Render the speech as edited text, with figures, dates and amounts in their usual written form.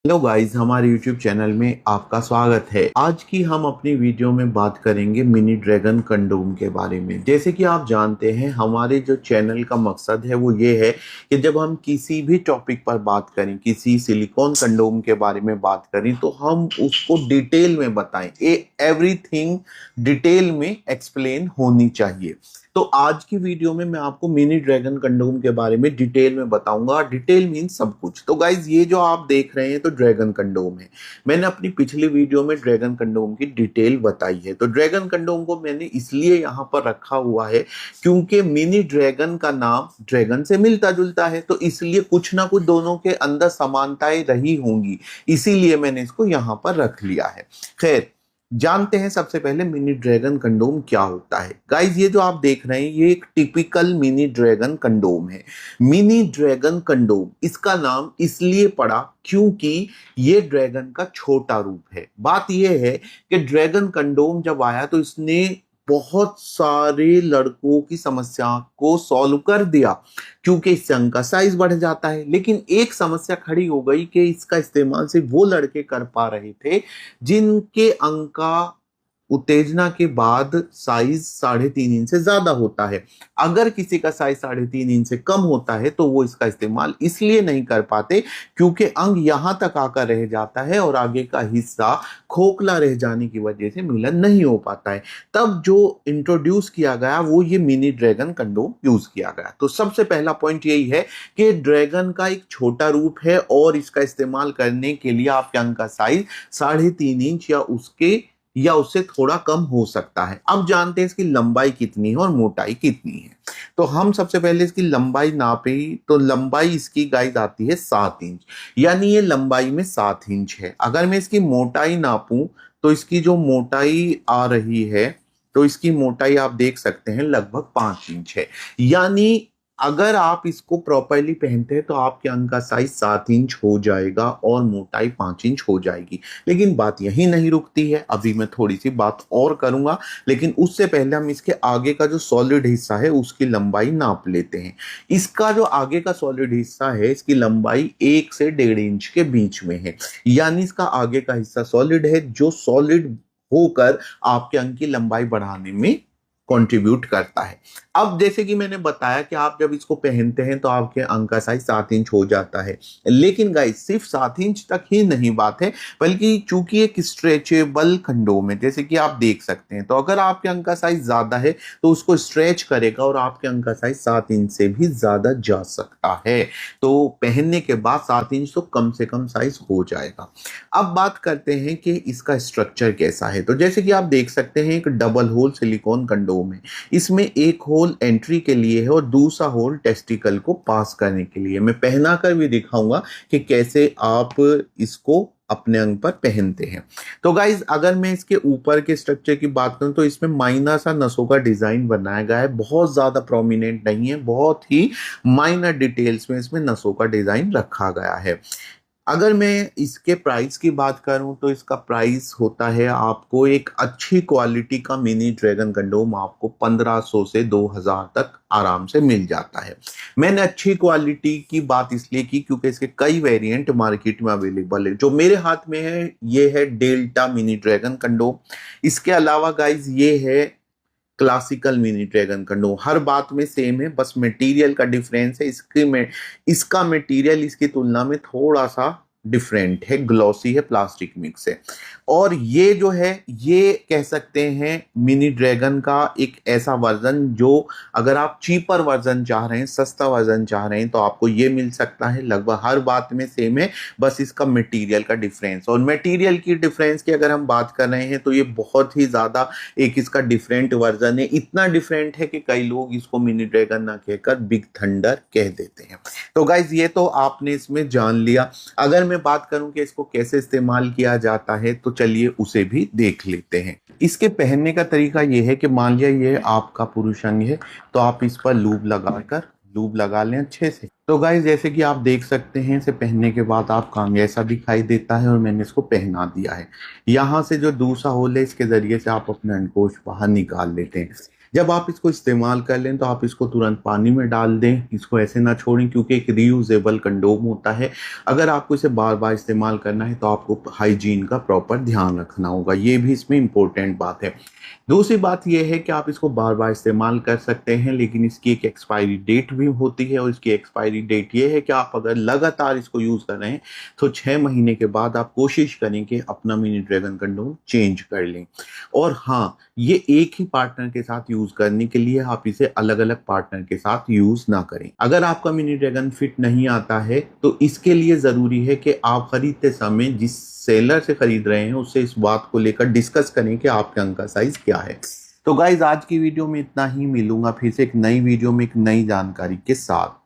Hello guys, हमारे YouTube channel में आपका स्वागत है। आज की हम अपनी वीडियो में बात करेंगे मिनी ड्रैगन कंडोम के बारे में। जैसे कि आप जानते हैं, हमारे जो चैनल का मकसद है वो ये है कि जब हम किसी भी टॉपिक पर बात करें, किसी सिलिकॉन कंडोम के बारे में बात करें, तो हम उसको डिटेल में बताएं। एवरीथिंग डिटेल में एक्सप्लेन होनी चाहिए। तो आज की वीडियो में मैं आपको मिनी ड्रैगन कंडोम के बारे में डिटेल में बताऊंगा। डिटेल मीन सब कुछ। तो गाइज, ये जो आप देख रहे हैं तो ड्रैगन कंडोम है। मैंने अपनी पिछली वीडियो में ड्रैगन कंडोम की डिटेल बताई है। तो ड्रैगन कंडोम को मैंने इसलिए यहाँ पर रखा हुआ है क्योंकि मिनी ड्रैगन का नाम ड्रैगन से मिलता जुलता है, तो इसलिए कुछ ना कुछ दोनों के अंदर समानताएं रही होंगी, इसीलिए मैंने इसको यहाँ पर रख लिया है। खैर, जानते हैं सबसे पहले मिनी ड्रैगन कंडोम क्या होता है। गाइज, ये जो आप देख रहे हैं ये एक टिपिकल मिनी ड्रैगन कंडोम है। मिनी ड्रैगन कंडोम इसका नाम इसलिए पड़ा क्योंकि ये ड्रैगन का छोटा रूप है। बात ये है कि ड्रैगन कंडोम जब आया तो इसने बहुत सारे लड़कों की समस्या को सॉल्व कर दिया, क्योंकि इससे अंग का साइज बढ़ जाता है। लेकिन एक समस्या खड़ी हो गई कि इसका इस्तेमाल सिर्फ वो लड़के कर पा रहे थे जिनके अंग का उत्तेजना के बाद साइज 3.5 इंच से ज्यादा होता है। अगर किसी का साइज 3.5 इंच से कम होता है तो वो इसका इस्तेमाल इसलिए नहीं कर पाते क्योंकि अंग यहां तक आकर रह जाता है और आगे का हिस्सा खोखला रह जाने की वजह से मिलन नहीं हो पाता है। तब जो इंट्रोड्यूस किया गया वो ये मिनी ड्रैगन कंडोम यूज किया गया। तो सबसे पहला पॉइंट यही है कि ड्रैगन का एक छोटा रूप है और इसका इस्तेमाल करने के लिए आपके अंग का साइज 3.5 इंच या उससे थोड़ा कम हो सकता है। अब जानते हैं इसकी लंबाई कितनी है और मोटाई कितनी है। तो हम सबसे पहले इसकी लंबाई नापी तो लंबाई इसकी गाइस आती है 7 इंच, यानी ये लंबाई में 7 इंच है। अगर मैं इसकी मोटाई नापूं तो इसकी जो मोटाई आ रही है, तो इसकी मोटाई आप देख सकते हैं लगभग 5 इंच है। यानी अगर आप इसको प्रॉपरली पहनते हैं तो आपके अंग का साइज 7 इंच हो जाएगा और मोटाई 5 इंच हो जाएगी। लेकिन बात यही नहीं रुकती है, अभी मैं थोड़ी सी बात और करूंगा, लेकिन उससे पहले हम इसके आगे का जो सॉलिड हिस्सा है उसकी लंबाई नाप लेते हैं। इसका जो आगे का सॉलिड हिस्सा है इसकी लंबाई 1 से 1.5 इंच के बीच में है। यानी इसका आगे का हिस्सा सॉलिड है, जो सॉलिड होकर आपके अंग की लंबाई बढ़ाने में कंट्रीब्यूट करता है। अब जैसे कि मैंने बताया कि आप जब इसको पहनते हैं तो आपके अंग का साइज 7 इंच हो जाता है। लेकिन गाइस, सिर्फ 7 इंच तक ही नहीं बात है, बल्कि चूंकि एक स्ट्रेचेबल कंडोम है, जैसे कि आप देख सकते हैं, तो अगर आपके अंग का साइज ज्यादा है तो उसको स्ट्रेच करेगा और आपके अंग का साइज 7 इंच से भी ज्यादा जा सकता है। तो पहनने के बाद 7 इंच तो कम से कम साइज हो जाएगा। अब बात करते हैं कि इसका स्ट्रक्चर कैसा है। तो जैसे कि आप देख सकते हैं, एक डबल होल सिलिकॉन कंडोम है। इसमें एक होल एंट्री के लिए है और दूसरा होल टेस्टिकल को पास करने के लिए। मैं पहना कर भी दिखाऊंगा कि कैसे आप इसको अपने अंग पर पहनते हैं। तो गाइज, अगर मैं इसके ऊपर के स्ट्रक्चर की बात करूं तो इसमें माइनर सा नसों का डिजाइन बनाया गया है। बहुत ज्यादा प्रोमिनेंट नहीं है, बहुत ही माइनर डिटेल्स में इसमें नसों का डिजाइन रखा गया है। अगर मैं इसके प्राइस की बात करूं तो इसका प्राइस होता है, आपको एक अच्छी क्वालिटी का मिनी ड्रैगन कंडोम आपको 1500 से 2000 तक आराम से मिल जाता है। मैंने अच्छी क्वालिटी की बात इसलिए की क्योंकि इसके कई वेरिएंट मार्केट में अवेलेबल है। जो मेरे हाथ में है ये है डेल्टा मिनी ड्रैगन कंडोम। इसके अलावा गाइज ये है क्लासिकल मिनी ड्रैगन कंडोम। हर बात में सेम है, बस मटेरियल का डिफरेंस है। इसका मटेरियल इसकी तुलना में थोड़ा सा डिफरेंट है, ग्लॉसी है, प्लास्टिक मिक्स है। और ये जो है ये कह सकते हैं मिनी ड्रैगन का एक ऐसा वर्जन जो अगर आप चीपर वर्जन चाह रहे हैं, सस्ता वर्जन चाह रहे हैं, तो आपको ये मिल सकता है। लगभग हर बात में सेम है, बस इसका मटेरियल का डिफरेंस। और मटेरियल की डिफरेंस की अगर हम बात कर रहे हैं तो ये बहुत ही ज्यादा एक इसका डिफरेंट वर्जन है। इतना डिफरेंट है कि कई लोग इसको मिनी ड्रैगन ना कहकर बिग थंडर कह देते हैं। तो गाइज, ये तो आपने इसमें जान लिया। अगर मैं बात करूं कि इसको कैसे इस्तेमाल किया जाता है तो चलिए उसे भी देख लेते हैं। इसके पहनने का तरीका यह है कि मान लिया ये आपका पुरुष अंग है, तो आप इस पर लूब लगा लें अच्छे से। तो गाइस, जैसे कि आप देख सकते हैं, इसे पहनने के बाद आपका अंग ऐसा दिखाई देता है और मैंने इसको पहना दिया है। यहाँ से जो दूसरा होल है इसके जरिए से आप अपने अंडकोश बाहर निकाल लेते हैं। जब आप इसको इस्तेमाल कर लें तो आप इसको तुरंत पानी में डाल दें, इसको ऐसे ना छोड़ें क्योंकि एक रीयूजेबल कंडोम होता है। अगर आपको इसे बार बार इस्तेमाल करना है तो आपको हाइजीन का प्रॉपर ध्यान रखना होगा, ये भी इसमें इम्पोर्टेंट बात है। दूसरी बात यह है कि आप इसको बार बार इस्तेमाल कर सकते हैं, लेकिन इसकी एक एक्सपायरी डेट भी होती है और इसकी एक्सपायरी डेट ये है कि आप अगर लगातार इसको यूज़ कर रहे हैं तो 6 महीने के बाद आप कोशिश करें कि अपना मिनी ड्रैगन कंडोम चेंज कर लें। और हाँ, ये एक ही पार्टनर के साथ यूज़ करने के लिए, आप इसे अलग अलग पार्टनर के साथ यूज़ ना करें। अगर आपका मिनी ड्रैगन फिट नहीं आता है तो इसके लिए ज़रूरी है कि आप खरीदते समय जिस सेलर से खरीद रहे हैं उससे इस बात को लेकर डिस्कस करें कि आपके अंग का साइज क्या है। तो गाइज आज की वीडियो में इतना ही, मिलूंगा फिर से एक नई वीडियो में एक नई जानकारी के साथ।